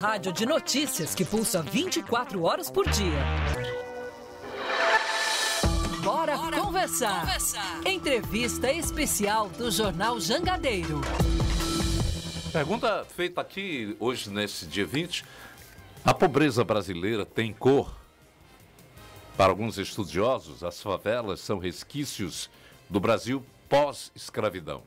rádio de notícias que pulsa 24 horas por dia. Bora conversar. Entrevista especial do Jornal Jangadeiro. Pergunta feita aqui hoje, nesse dia 20. A pobreza brasileira tem cor? Para alguns estudiosos, as favelas são resquícios do Brasil pós-escravidão.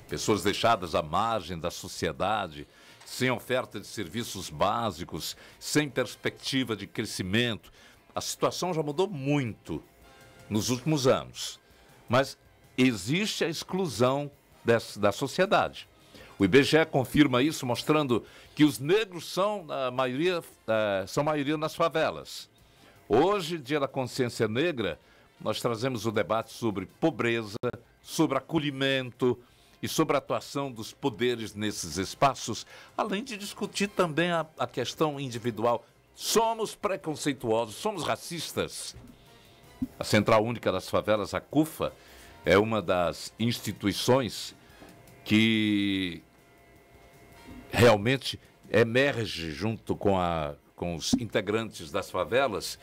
Pessoas deixadas à margem da sociedade, sem oferta de serviços básicos, sem perspectiva de crescimento. A situação já mudou muito nos últimos anos, mas existe a exclusão da sociedade. O IBGE confirma isso, mostrando que os negros são maioria nas favelas. Hoje, Dia da Consciência Negra, nós trazemos o debate sobre pobreza, sobre acolhimento e sobre a atuação dos poderes nesses espaços, além de discutir também a questão individual. Somos preconceituosos, somos racistas. A Central Única das Favelas, a CUFA, é uma das instituições que realmente emerge junto com os integrantes das favelas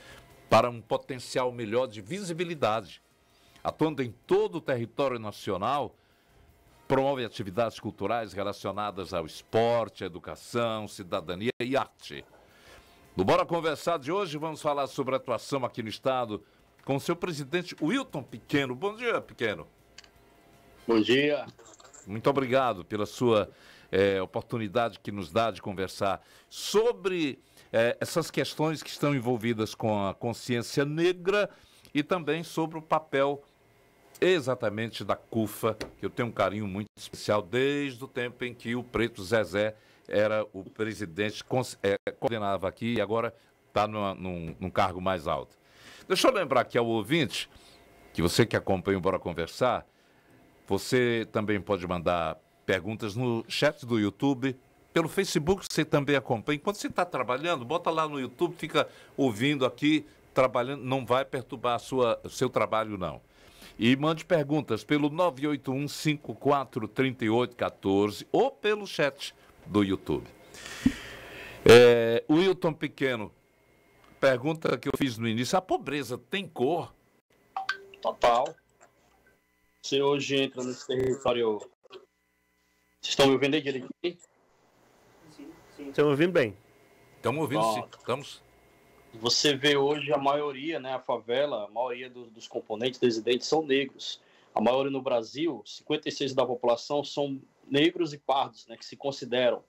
para um potencial melhor de visibilidade. Atuando em todo o território nacional, promove atividades culturais relacionadas ao esporte, à educação, cidadania e arte. No Bora Conversar de hoje, vamos falar sobre a atuação aqui no Estado com o seu presidente, Wilton Pequeno. Bom dia, Pequeno. Bom dia. Muito obrigado pela sua oportunidade que nos dá de conversar sobre essas questões que estão envolvidas com a consciência negra e também sobre o papel exatamente da CUFA, que eu tenho um carinho muito especial desde o tempo em que o Preto Zezé era o presidente, coordenava aqui e agora está num cargo mais alto. Deixa eu lembrar aqui ao ouvinte, que você que acompanha o Bora Conversar, você também pode mandar perguntas no chat do YouTube, pelo Facebook você também acompanha. Enquanto você está trabalhando, bota lá no YouTube, fica ouvindo aqui, trabalhando, não vai perturbar o seu trabalho, não. E mande perguntas pelo 981-543814 ou pelo chat do YouTube. O Wilton Pequeno, pergunta que eu fiz no início, a pobreza tem cor? Total. Você hoje entra nesse território... Vocês estão me ouvindo aí direitinho? Sim. Estamos ouvindo bem. Estamos ouvindo, sim. Estamos... Você vê hoje a maioria, né, a favela, a maioria dos componentes residentes são negros. A maioria no Brasil, 56% da população são negros e pardos, né, que se consideram.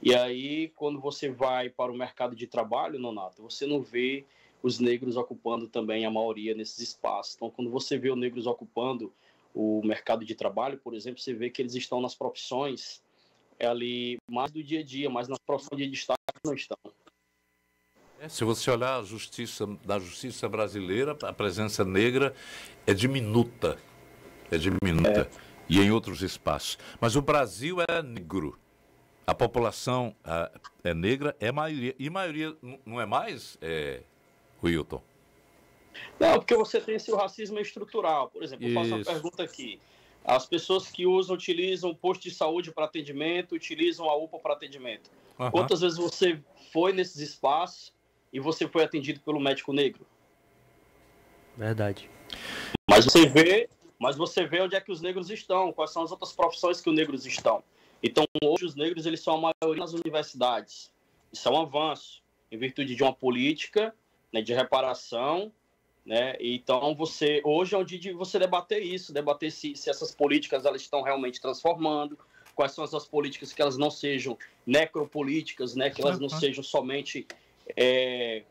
E aí, quando você vai para o mercado de trabalho, Nonato, você não vê os negros ocupando também a maioria nesses espaços. Então, quando você vê os negros ocupando o mercado de trabalho, por exemplo, você vê que eles estão nas profissões ali mais do dia a dia, mas nas profissões de destaque não estão. Se você olhar da justiça brasileira, a presença negra é diminuta. E em outros espaços. Mas o Brasil é negro. A população é negra, é maioria. E maioria não é mais, Wilton? Não, porque você tem esse racismo estrutural. Por exemplo, eu faço uma pergunta aqui. As pessoas que utilizam o posto de saúde para atendimento, utilizam a UPA para atendimento. Uhum. Quantas vezes você foi nesses espaços e você foi atendido pelo médico negro? Verdade. Mas você vê onde é que os negros estão, quais são as outras profissões que os negros estão. Então, hoje, os negros eles são a maioria nas universidades. Isso é um avanço, em virtude de uma política, né, de reparação. Né? Então, hoje é o dia de você debater isso, debater se essas políticas elas estão realmente transformando, quais são essas políticas que elas não sejam necropolíticas, né? Que elas não sejam somente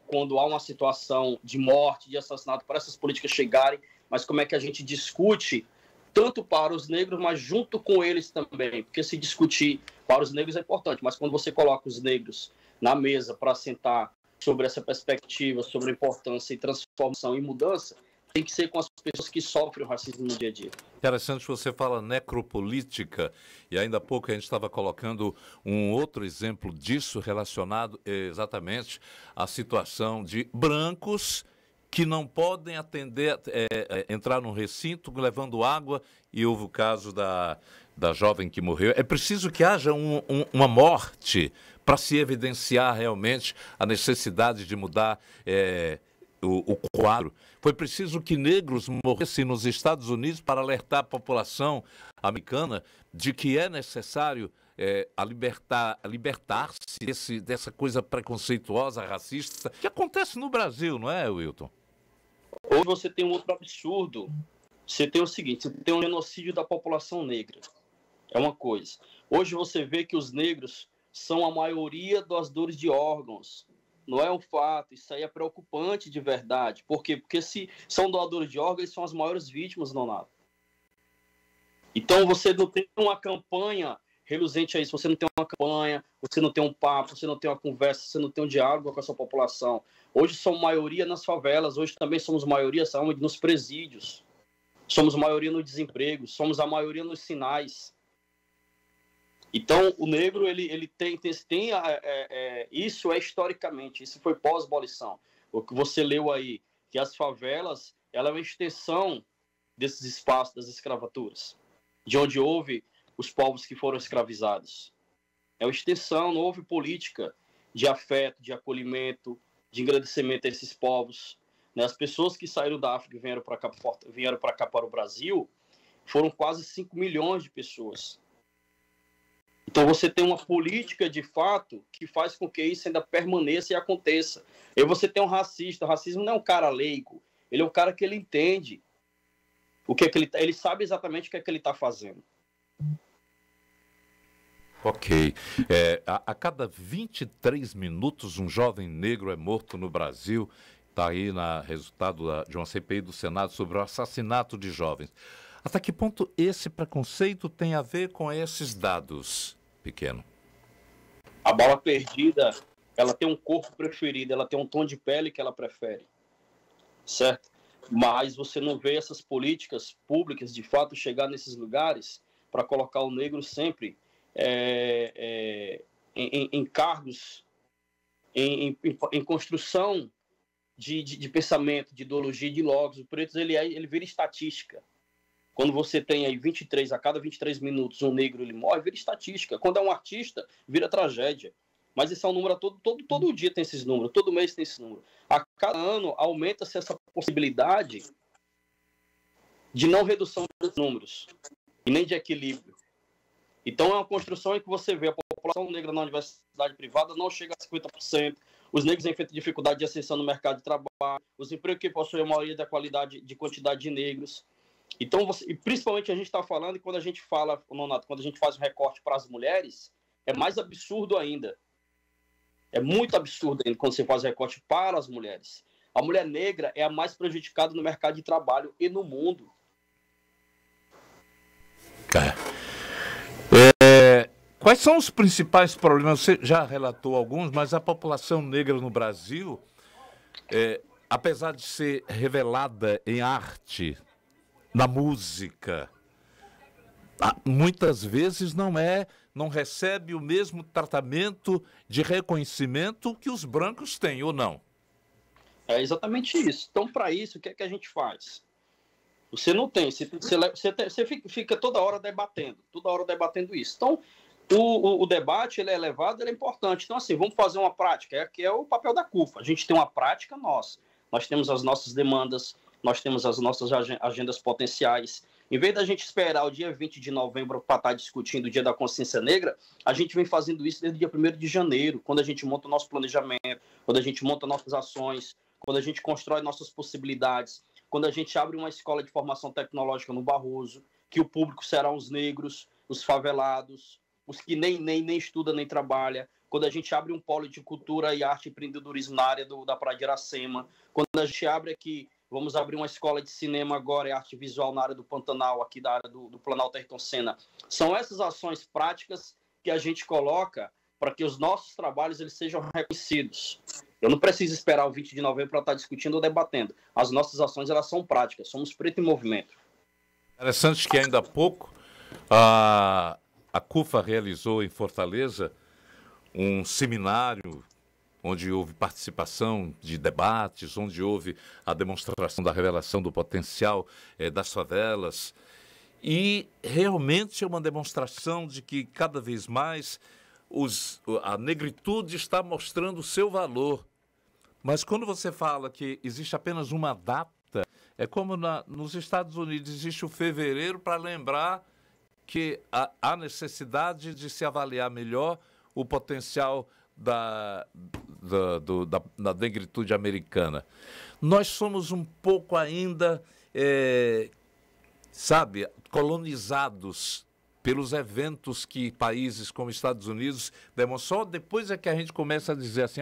quando há uma situação de morte, de assassinato, para essas políticas chegarem, mas como é que a gente discute tanto para os negros, mas junto com eles também, porque se discutir para os negros é importante, mas quando você coloca os negros na mesa para sentar sobre essa perspectiva, sobre a importância e transformação e mudança, tem que ser com as pessoas que sofrem o racismo no dia a dia. Interessante, você fala necropolítica, e ainda há pouco a gente estava colocando um outro exemplo disso relacionado exatamente à situação de brancos que não podem entrar num recinto levando água, e houve o caso da jovem que morreu. É preciso que haja uma morte para se evidenciar realmente a necessidade de mudar o quadro. Foi preciso que negros morressem nos Estados Unidos para alertar a população americana de que é necessário libertar-se dessa coisa preconceituosa, racista, que acontece no Brasil, não é, Wilton? Hoje você tem um outro absurdo. Você tem o seguinte, você tem um genocídio da população negra. É uma coisa. Hoje você vê que os negros são a maioria das dores de órgãos. Não é um fato, isso aí é preocupante de verdade. Por quê? Porque se são doadores de órgãos, eles são as maiores vítimas, Nonato. Então você não tem uma campanha reluzente a isso, você não tem uma campanha, você não tem um papo, você não tem uma conversa, você não tem um diálogo com essa população. Hoje somos maioria nas favelas, hoje também somos maioria, sabe, nos presídios. Somos maioria no desemprego, somos a maioria nos sinais. Então, o negro, ele tem isso é historicamente, isso foi pós-abolição. O que você leu aí, que as favelas, ela é uma extensão desses espaços das escravaturas, de onde houve os povos que foram escravizados. É uma extensão, não houve política de afeto, de acolhimento, de engrandecimento a esses povos. As pessoas que saíram da África e vieram para cá, para o Brasil, foram quase 5 milhões de pessoas. Então você tem uma política, de fato, que faz com que isso ainda permaneça e aconteça. E você tem um racista. O racismo não é um cara leigo. Ele é um cara que ele entende o que é que ele sabe exatamente o que é que ele está fazendo. Ok. A cada 23 minutos, um jovem negro é morto no Brasil. Está aí no resultado de uma CPI do Senado sobre o assassinato de jovens. Até que ponto esse preconceito tem a ver com esses dados, Pequeno? A bala perdida, ela tem um corpo preferido, ela tem um tom de pele que ela prefere, certo? Mas você não vê essas políticas públicas, de fato, chegar nesses lugares para colocar o negro sempre em cargos, em construção de pensamento, de ideologia, de logos. O preto, ele vira estatística. Quando você tem aí a cada 23 minutos um negro ele morre, vira estatística. Quando é um artista, vira tragédia. Mas esse é um número todo dia tem esses números, todo mês tem esse número. A cada ano aumenta-se essa possibilidade de não redução dos números e nem de equilíbrio. Então é uma construção em que você vê a população negra na universidade privada não chega a 50%, os negros enfrentam dificuldade de ascensão no mercado de trabalho, os empregos que possuem a maioria da quantidade de negros. Então, e principalmente a gente está falando, e quando a gente fala, Nonato, quando a gente faz um recorte para as mulheres, é mais absurdo ainda. É muito absurdo ainda quando você faz recorte para as mulheres. A mulher negra é a mais prejudicada no mercado de trabalho e no mundo. Quais são os principais problemas? Você já relatou alguns, mas a população negra no Brasil, apesar de ser revelada em arte, na música, muitas vezes não recebe o mesmo tratamento de reconhecimento que os brancos têm, ou não? É exatamente isso. Então, para isso, o que é que a gente faz? Você não tem, você fica toda hora debatendo isso. Então, o debate ele é elevado, ele é importante. Então, assim, vamos fazer uma prática, que é o papel da CUFA. A gente tem uma prática nossa. Nós temos as nossas demandas, nós temos as nossas agendas potenciais. Em vez da gente esperar o dia 20 de novembro para estar discutindo o Dia da Consciência Negra, a gente vem fazendo isso desde o dia 1º de janeiro, quando a gente monta o nosso planejamento, quando a gente monta nossas ações, quando a gente constrói nossas possibilidades, quando a gente abre uma escola de formação tecnológica no Barroso, que o público serão os negros, os favelados, os que nem estudam nem trabalham, quando a gente abre um polo de cultura e arte e empreendedorismo na área da Praia de Iracema, quando a gente abre aqui, vamos abrir uma escola de cinema agora e arte visual na área do Pantanal, aqui da área do Planalto Ayrton Senna. São essas ações práticas que a gente coloca para que os nossos trabalhos eles sejam reconhecidos. Eu não preciso esperar o 20 de novembro para estar discutindo ou debatendo. As nossas ações elas são práticas, somos Preto em Movimento. Interessante que ainda há pouco a CUFA realizou em Fortaleza um seminário onde houve participação de debates, onde houve a demonstração da revelação do potencial das favelas. E realmente é uma demonstração de que cada vez mais a negritude está mostrando o seu valor. Mas quando você fala que existe apenas uma data, é como nos Estados Unidos existe o fevereiro para lembrar que há necessidade de se avaliar melhor o potencial da negritude americana. Nós somos um pouco ainda, colonizados pelos eventos que países como Estados Unidos demonstram. Só depois é que a gente começa a dizer assim,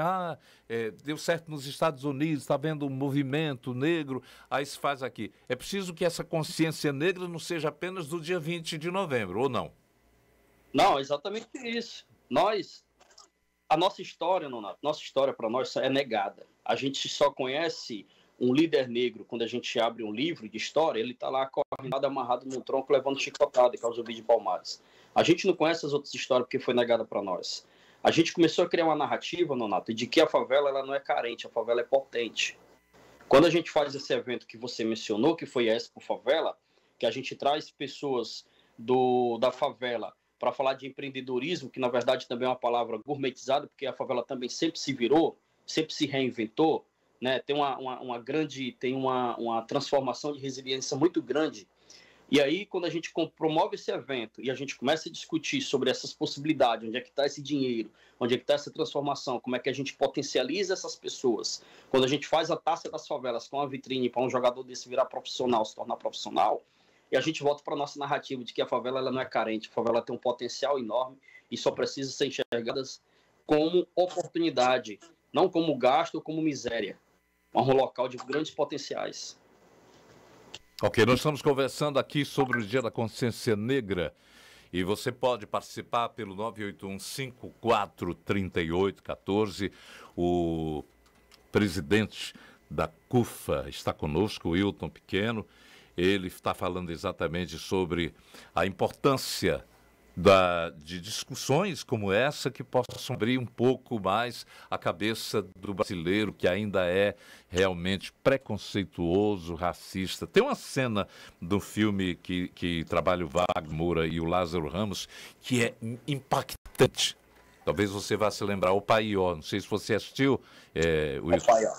deu certo nos Estados Unidos, está vendo um movimento negro, aí se faz aqui. É preciso que essa consciência negra não seja apenas do dia 20 de novembro, ou não? Não, exatamente isso. A nossa história, Nonato, nossa história para nós é negada. A gente só conhece um líder negro quando a gente abre um livro de história, ele está lá acorrentado, amarrado num tronco, levando chicotada, que é o Zumbi de Palmares. A gente não conhece as outras histórias porque foi negada para nós. A gente começou a criar uma narrativa, Nonato, de que a favela ela não é carente, a favela é potente. Quando a gente faz esse evento que você mencionou, que foi a Expo Favela, que a gente traz pessoas da favela para falar de empreendedorismo, que na verdade também é uma palavra gourmetizada, porque a favela também sempre se virou, sempre se reinventou, né? Tem uma transformação de resiliência muito grande. E aí, quando a gente promove esse evento e a gente começa a discutir sobre essas possibilidades, onde é que está esse dinheiro, onde é que está essa transformação, como é que a gente potencializa essas pessoas, quando a gente faz a Taça das Favelas com a vitrine para um jogador desse virar profissional, se tornar profissional, e a gente volta para a nossa narrativa de que a favela ela não é carente, a favela tem um potencial enorme e só precisa ser enxergadas como oportunidade, não como gasto ou como miséria. É um local de grandes potenciais. Ok, nós estamos conversando aqui sobre o Dia da Consciência Negra e você pode participar pelo 981-543814. O presidente da CUFA está conosco, o Wilton Pequeno. Ele está falando exatamente sobre a importância de discussões como essa que possam abrir um pouco mais a cabeça do brasileiro, que ainda é realmente preconceituoso, racista. Tem uma cena do filme que trabalha o Wagner Moura e o Lázaro Ramos que é impactante. Talvez você vá se lembrar, o Paió. Não sei se você assistiu. O Paió.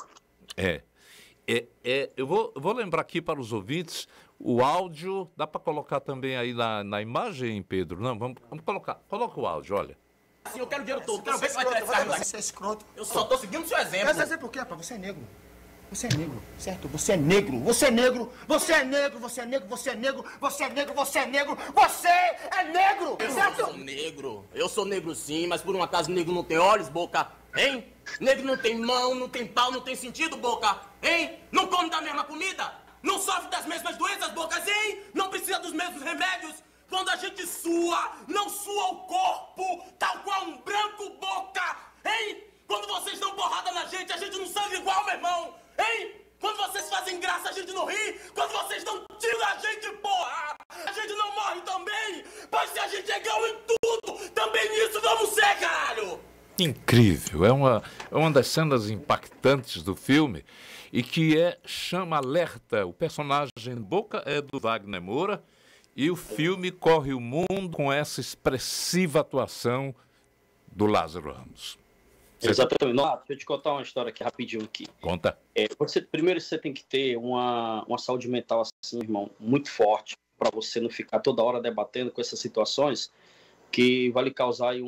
Eu vou lembrar aqui para os ouvintes, o áudio, dá para colocar também aí na imagem, Pedro? Não, vamos colocar. Coloca o áudio, olha. Assim, eu quero o dinheiro todo, quero ver se vai tirar esse carro daqui. Você é escroto. Eu só tô seguindo o seu exemplo. Mas exemplo por quê, rapaz? Você é negro. Você é negro, certo? Você é negro, você é negro, você é negro, você é negro, você é negro, você é negro, você é negro, você é negro, certo? Eu sou negro. Eu sou negro sim, mas por um acaso negro não tem olhos, boca, hein? Negro não tem mão, não tem pau, não tem sentido, boca, hein? Não come da mesma comida, não sofre das mesmas doenças, bocas, hein? Não precisa dos mesmos remédios. Quando a gente sua, não sua o corpo, tal qual um branco, boca, hein? Quando vocês dão porrada na gente, a gente não sangra igual, meu irmão, hein? Quando vocês fazem graça, a gente não ri. Quando vocês dão tiro na gente, porra, a gente não morre também. Pois se a gente é igual em tudo, também nisso vamos ser, caralho. Incrível, é uma das cenas impactantes do filme e que chama alerta. O personagem Boca é do Wagner Moura e o filme corre o mundo com essa expressiva atuação do Lázaro Ramos. Exatamente. Não, deixa eu te contar uma história aqui rapidinho aqui. Conta. Primeiro você tem que ter uma saúde mental assim, irmão, muito forte para você não ficar toda hora debatendo com essas situações que vai lhe causar aí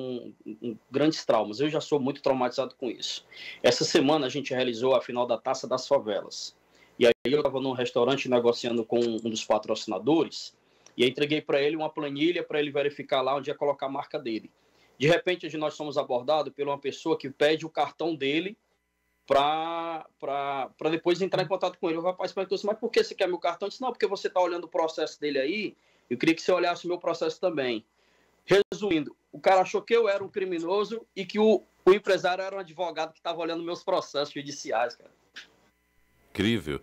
grandes traumas. Eu já sou muito traumatizado com isso. Essa semana a gente realizou a final da Taça das Favelas. E aí eu estava num restaurante negociando com um dos patrocinadores e aí entreguei para ele uma planilha para ele verificar lá onde ia colocar a marca dele. De repente, nós somos abordados por uma pessoa que pede o cartão dele para depois entrar em contato com ele. O rapaz perguntou assim, mas por que você quer meu cartão? Eu disse, não, porque você está olhando o processo dele aí, eu queria que você olhasse o meu processo também. Resumindo, o cara achou que eu era um criminoso e que o empresário era um advogado que estava olhando meus processos judiciais, cara. Incrível.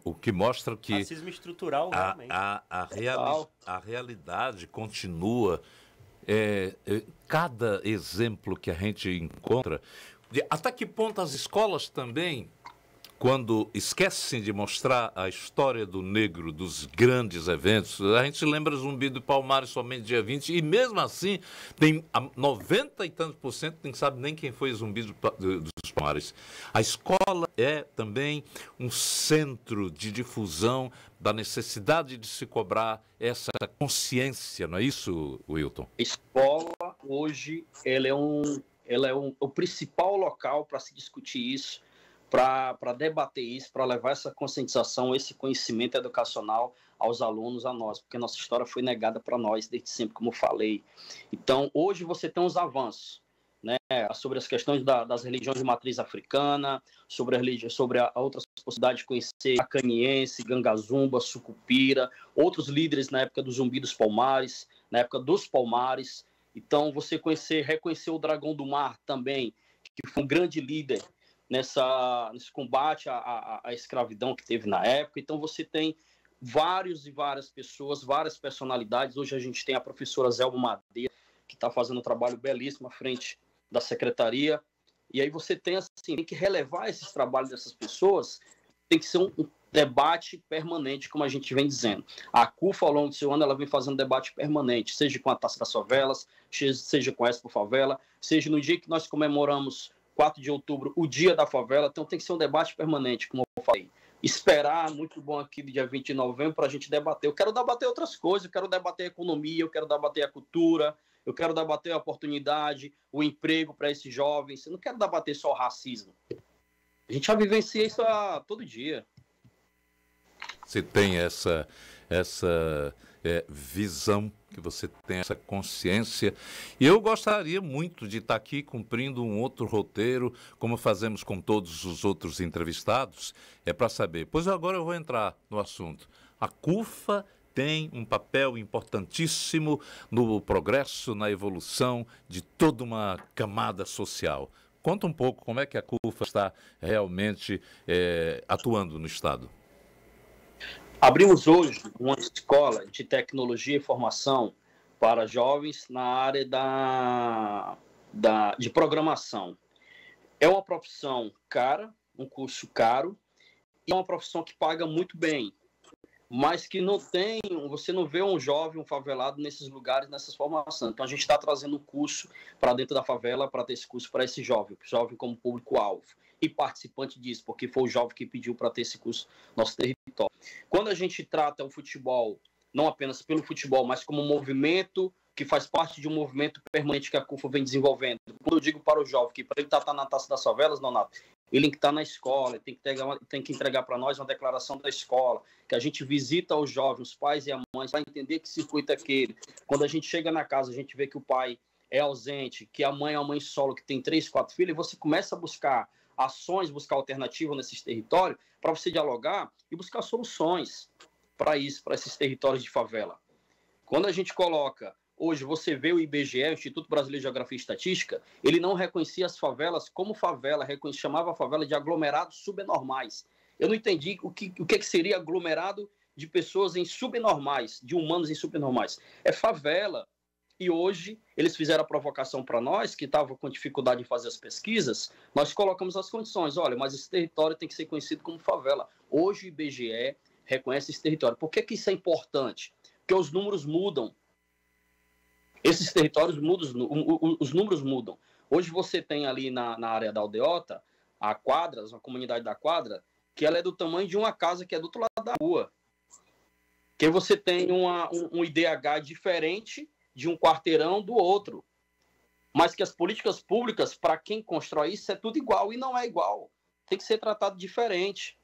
O que mostra que racismo estrutural, realmente. A realidade continua. Cada exemplo que a gente encontra, até que ponto as escolas também quando esquecem de mostrar a história do negro, dos grandes eventos. A gente lembra Zumbi do Palmares somente dia 20, e mesmo assim, tem 90 e tantos por cento que não sabe nem quem foi Zumbi dos Palmares. A escola é também um centro de difusão da necessidade de se cobrar essa consciência, não é isso, Wilton? A escola, hoje, ela é o principal local para se discutir isso, para debater isso, para levar essa conscientização, esse conhecimento educacional aos alunos, a nós, porque nossa história foi negada para nós desde sempre, como eu falei. Então, hoje você tem os avanços, né, sobre as questões das religiões de matriz africana, sobre outras possibilidades de conhecer Acaniense, Gangazumba, Sucupira, outros líderes na época do Zumbi dos Palmares, na época dos Palmares. Então, você reconhecer o Dragão do Mar também, que foi um grande líder nesse combate à escravidão que teve na época. Então, você tem várias pessoas, várias personalidades. Hoje a gente tem a professora Zelma Madeira, que está fazendo um trabalho belíssimo à frente da secretaria. E aí você tem, assim, tem que relevar esses trabalhos dessas pessoas, tem que ser um debate permanente, como a gente vem dizendo. A CUFA, ao longo do seu ano, ela vem fazendo debate permanente, seja com a Taça das Favelas, seja com a Expo Favela, seja no dia que nós comemoramos 4 de outubro, o dia da favela. Então tem que ser um debate permanente, como eu falei. Esperar, muito bom aqui do dia 20 de novembro para a gente debater. Eu quero debater outras coisas, eu quero debater a economia, eu quero debater a cultura, eu quero debater a oportunidade, o emprego para esses jovens. Eu não quero debater só o racismo. A gente já vivencia isso todo dia. Você tem essa visão, que você tem essa consciência. E eu gostaria muito de estar aqui cumprindo um outro roteiro, como fazemos com todos os outros entrevistados, para saber. Pois agora eu vou entrar no assunto. A CUFA tem um papel importantíssimo no progresso, na evolução de toda uma camada social. Conta um pouco como é que a CUFA está realmente atuando no Estado. Abrimos hoje uma escola de tecnologia e formação para jovens na área de programação. É uma profissão cara, um curso caro, e é uma profissão que paga muito bem, mas que você não vê um jovem, um favelado nesses lugares, nessas formações. Então a gente está trazendo um curso para dentro da favela, para ter esse curso para esse jovem como público-alvo e participante disso, porque foi o jovem que pediu para ter esse curso no nosso território. Quando a gente trata o futebol, não apenas pelo futebol, mas como um movimento que faz parte de um movimento permanente que a CUFA vem desenvolvendo. Quando eu digo para o jovem que para ele estar na Taça das Favelas, Nonato, ele tem que estar na escola, tem que entregar para nós uma declaração da escola, que a gente visita os jovens, os pais e as mães, para entender que circuito é aquele. Quando a gente chega na casa, a gente vê que o pai é ausente, que a mãe é uma mãe solo, que tem 3, 4 filhos, e você começa a buscar ações, buscar alternativas nesses territórios, para você dialogar e buscar soluções para isso, para esses territórios de favela. Quando a gente coloca, hoje você vê o IBGE, o Instituto Brasileiro de Geografia e Estatística, ele não reconhecia as favelas como favela, chamava a favela de aglomerados subnormais. Eu não entendi o que seria aglomerado de pessoas em subnormais, de humanos em subnormais. É favela. E hoje eles fizeram a provocação para nós, que estavam com dificuldade em fazer as pesquisas, nós colocamos as condições. Olha, mas esse território tem que ser conhecido como favela. Hoje o IBGE reconhece esse território. Por que isso é importante? Porque os números mudam. Esses territórios mudam, os números mudam. Hoje você tem ali na área da Aldeota, a Quadras, uma comunidade da Quadra, que ela é do tamanho de uma casa que é do outro lado da rua. Que você tem um IDH diferente de um quarteirão do outro. Mas que as políticas públicas, para quem constrói isso, é tudo igual, e não é igual. Tem que ser tratado diferente.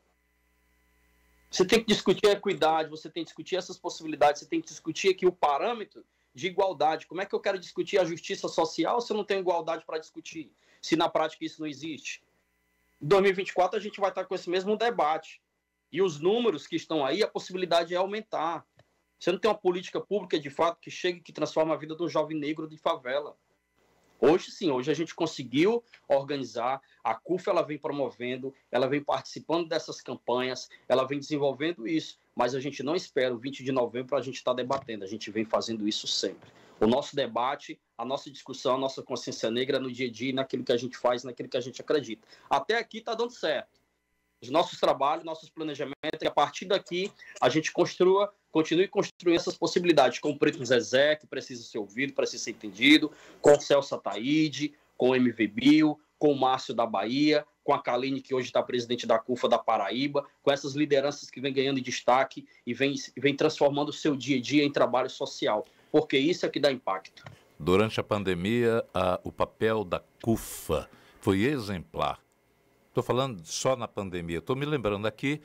Você tem que discutir a equidade, você tem que discutir essas possibilidades, você tem que discutir aqui o parâmetro de igualdade. Como é que eu quero discutir a justiça social se eu não tenho igualdade para discutir? Se na prática isso não existe. Em 2024 a gente vai estar com esse mesmo debate. E os números que estão aí, a possibilidade é aumentar. Você não tem uma política pública, de fato, que chegue, que transforma a vida de um jovem negro de favela. Hoje, sim, hoje a gente conseguiu organizar, a CUFA ela vem promovendo, ela vem participando dessas campanhas, ela vem desenvolvendo isso, mas a gente não espera o 20 de novembro para a gente estar debatendo, a gente vem fazendo isso sempre. O nosso debate, a nossa discussão, a nossa consciência negra no dia a dia, naquilo que a gente faz, naquilo que a gente acredita. Até aqui está dando certo. os nossos trabalhos, nossos planejamentos, e a partir daqui a gente continue construindo essas possibilidades, com o Preto Zezé, que precisa ser ouvido, precisa ser entendido, com o Celso Ataíde, com o MV Bill, com o Márcio da Bahia, com a Kaline, que hoje está presidente da CUFA da Paraíba, com essas lideranças que vêm ganhando destaque e vem transformando o seu dia a dia em trabalho social, porque isso é que dá impacto. Durante a pandemia, o papel da CUFA foi exemplar. Estou falando só na pandemia. Estou me lembrando aqui,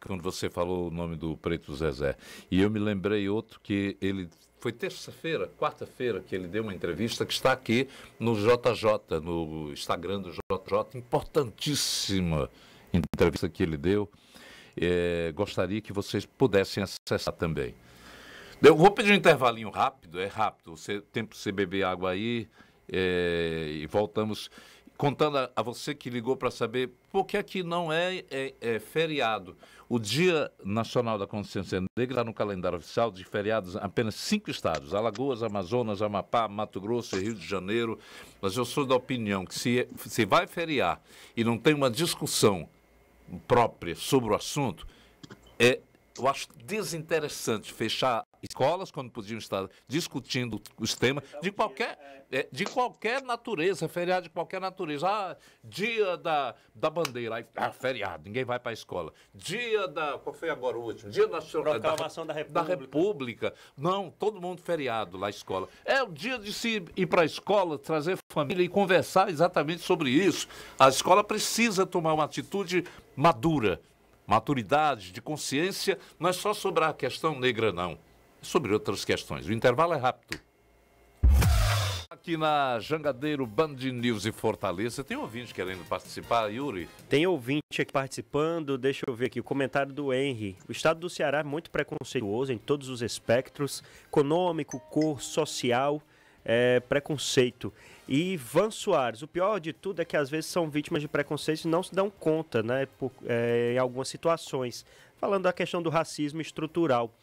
quando você falou o nome do Preto Zezé, e eu me lembrei outro que ele... Foi quarta-feira, que ele deu uma entrevista que está aqui no JJ, no Instagram do JJ, importantíssima entrevista que ele deu. Gostaria que vocês pudessem acessar também. Eu vou pedir um intervalinho rápido, tempo para você beber água aí, e voltamos contando a você que ligou para saber por que aqui não é feriado. O Dia Nacional da Consciência Negra está no calendário oficial de feriados em apenas 5 estados: Alagoas, Amazonas, Amapá, Mato Grosso e Rio de Janeiro. Mas eu sou da opinião que se vai feriar e não tem uma discussão própria sobre o assunto, eu acho desinteressante fechar escolas quando podiam estar discutindo os temas de qualquer natureza, feriado de qualquer natureza. Dia da bandeira, aí, feriado, ninguém vai para a escola. Qual foi agora o último? Dia Nacional Proclamação da República. Não, todo mundo feriado lá, escola. É o dia de se ir para a escola, trazer família e conversar exatamente sobre isso. A escola precisa tomar uma atitude madura. Maturidade, de consciência, não é só sobre a questão negra, não. É sobre outras questões. O intervalo é rápido. Aqui na Jangadeiro Band News e Fortaleza, tem ouvinte querendo participar, Yuri? Tem ouvinte aqui participando, deixa eu ver aqui, o comentário do Henry. O estado do Ceará é muito preconceituoso em todos os espectros, econômico, cor, social, preconceito. E Van Soares, o pior de tudo é que às vezes são vítimas de preconceito e não se dão conta, né, em algumas situações. Falando da questão do racismo estrutural.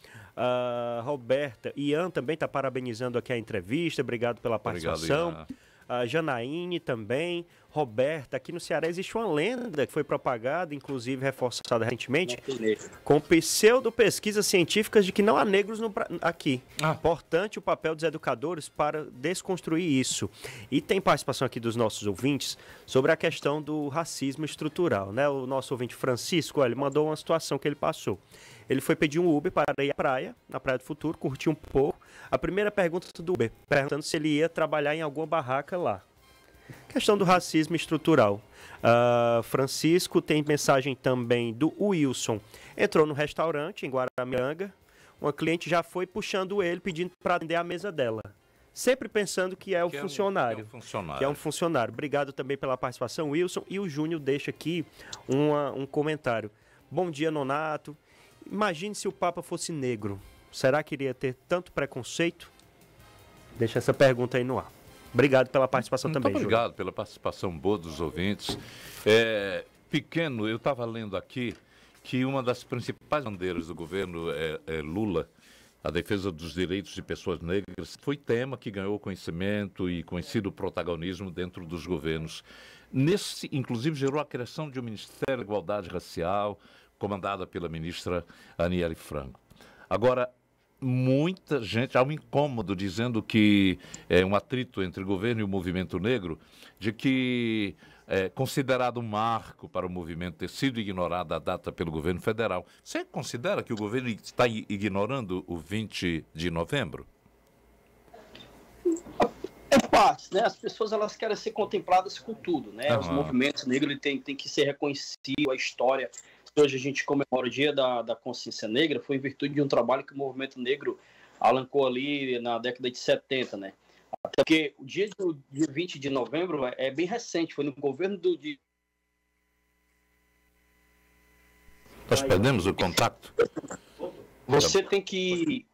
Roberta, Ian também está parabenizando aqui a entrevista, obrigado pela participação. Obrigado, Janaíne também. Roberta, aqui no Ceará existe uma lenda que foi propagada, inclusive reforçada recentemente, com pseudo-pesquisas científicas de que não há negros aqui. Importante o papel dos educadores para desconstruir isso. E tem participação aqui dos nossos ouvintes sobre a questão do racismo estrutural, né? O nosso ouvinte Francisco, ele mandou uma situação que ele passou. Ele foi pedir um Uber para ir à praia, na Praia do Futuro, curtir um pouco. A primeira pergunta do Uber, perguntando se ele ia trabalhar em alguma barraca lá. Questão do racismo estrutural. Francisco, tem mensagem também do Wilson. Entrou no restaurante em Guaramiranga. Uma cliente já foi puxando ele, pedindo para atender a mesa dela. Sempre pensando que é o funcionário. Que é um funcionário. Obrigado também pela participação, Wilson. E o Júnior deixa aqui um comentário. Bom dia, Nonato. Imagine se o Papa fosse negro. Será que iria ter tanto preconceito? Deixa essa pergunta aí no ar. Obrigado pela participação também, Júnior. Obrigado pela participação boa dos ouvintes. Pequeno, eu estava lendo aqui que uma das principais bandeiras do governo Lula, a defesa dos direitos de pessoas negras, foi tema que ganhou conhecimento e conhecido protagonismo dentro dos governos. Inclusive, gerou a criação de um Ministério da Igualdade Racial, comandada pela ministra Aniele Franco. Agora, muita gente, há um incômodo dizendo que é um atrito entre o governo e o movimento negro, de que é considerado um marco para o movimento ter sido ignorada a data pelo governo federal. Você considera que o governo está ignorando o 20 de novembro? É parte, né? As pessoas elas querem ser contempladas com tudo, né? Os movimentos negros têm que ser reconhecidos, a história. Hoje a gente comemora o Dia da Consciência Negra, foi em virtude de um trabalho que o movimento negro alancou ali na década de 70, né? Até porque o dia 20 de novembro é bem recente, foi no governo Nós perdemos o contato. Você tem que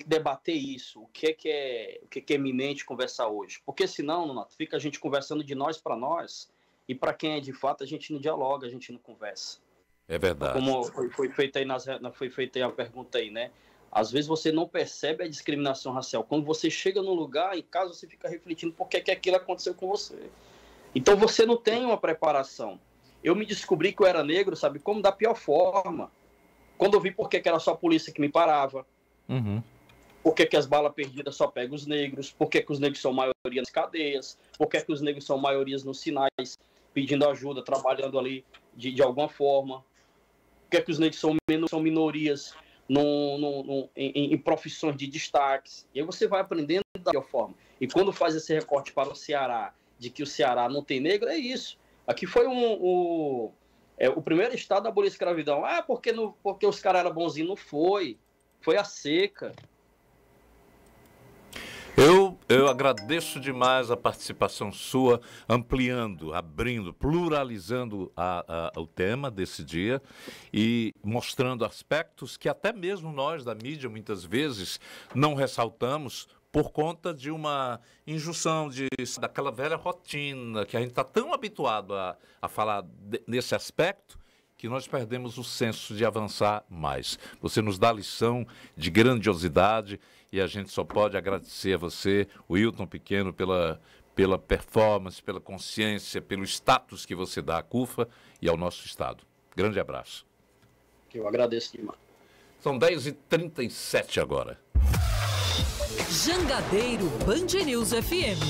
debater isso, o que é eminente conversar hoje. Porque senão, Nonato, fica a gente conversando de nós para nós, e para quem é de fato, a gente não dialoga, a gente não conversa. É verdade. Como foi feita aí a pergunta aí, né? Às vezes você não percebe a discriminação racial. Quando você chega num lugar, em casa, você fica refletindo por que aquilo aconteceu com você. Então você não tem uma preparação. eu me descobri que eu era negro, sabe como? Da pior forma. Quando eu vi por que era só a polícia que me parava, por que as balas perdidas só pegam os negros, por que os negros são maioria nas cadeias, por que os negros são maiorias nos sinais, pedindo ajuda, trabalhando ali de alguma forma, por que os negros são minorias em profissões de destaques. E aí você vai aprendendo da pior forma. E quando faz esse recorte para o Ceará, de que o Ceará não tem negro, é isso. Aqui foi o primeiro estado a abolir a escravidão. Porque os caras eram bonzinhos. Não foi. Foi a seca. Eu agradeço demais a participação sua, ampliando, abrindo, pluralizando o tema desse dia e mostrando aspectos que até mesmo nós da mídia muitas vezes não ressaltamos por conta de uma injunção, daquela velha rotina que a gente está tão habituado a falar nesse aspecto que nós perdemos o senso de avançar mais. Você nos dá lição de grandiosidade e a gente só pode agradecer a você, o Wilton Pequeno, pela performance, pela consciência, pelo status que você dá à CUFA e ao nosso Estado. Grande abraço. Eu agradeço demais. São 10h37 agora. Jangadeiro Band News FM.